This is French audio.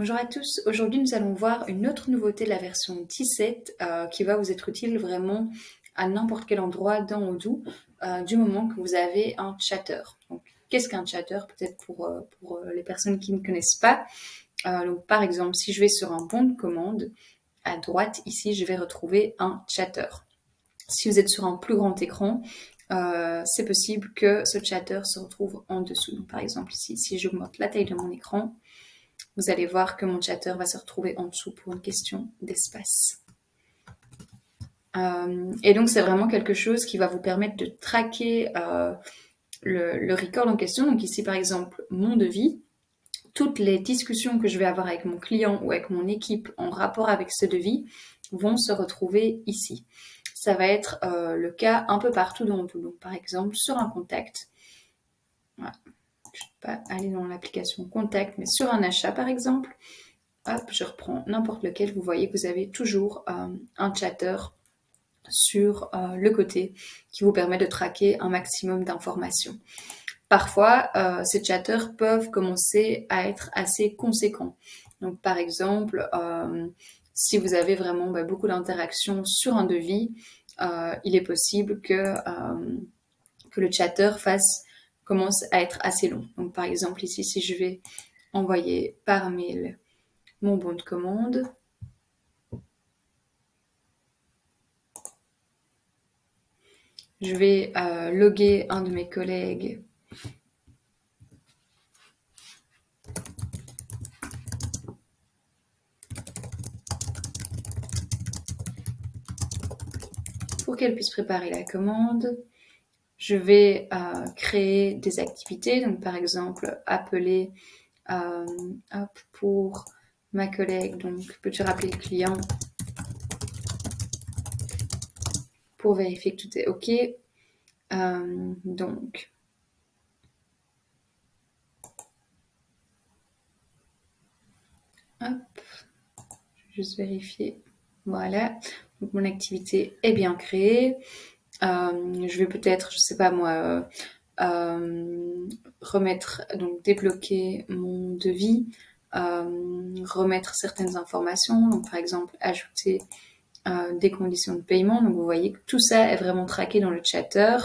Bonjour à tous, aujourd'hui nous allons voir une autre nouveauté de la version 17 qui va vous être utile vraiment à n'importe quel endroit dans Odoo du moment que vous avez un chatter. Donc, qu'est-ce qu'un chatter? Peut-être pour les personnes qui ne connaissent pas. Donc, par exemple, si je vais sur un bon de commande, à droite ici je vais retrouver un chatter. Si vous êtes sur un plus grand écran, c'est possible que ce chatter se retrouve en dessous. Donc, par exemple ici, si j'augmente la taille de mon écran, vous allez voir que mon chatter va se retrouver en dessous pour une question d'espace. Et donc, c'est vraiment quelque chose qui va vous permettre de traquer le record en question. Donc ici, par exemple, mon devis. Toutes les discussions que je vais avoir avec mon client ou avec mon équipe en rapport avec ce devis vont se retrouver ici. Ça va être le cas un peu partout dans Odoo. Donc, par exemple, sur un contact, voilà. Je ne vais pas aller dans l'application contact, mais sur un achat, par exemple, hop, je reprends n'importe lequel, vous voyez que vous avez toujours un chatter sur le côté qui vous permet de traquer un maximum d'informations. Parfois, ces chatters peuvent commencer à être assez conséquents. Donc, par exemple, si vous avez vraiment beaucoup d'interactions sur un devis, il est possible que le chatter commence à être assez long. Donc, par exemple, ici, si je vais envoyer par mail mon bon de commande, je vais loguer un de mes collègues pour qu'elle puisse préparer la commande. Je vais créer des activités, donc par exemple appeler pour ma collègue, donc peux-tu rappeler le client pour vérifier que tout est OK. Donc, hop, je vais juste vérifier. Voilà, donc mon activité est bien créée. Je vais peut-être, je sais pas moi, remettre, donc débloquer mon devis, remettre certaines informations, donc par exemple ajouter des conditions de paiement. Donc vous voyez que tout ça est vraiment traqué dans le chatter.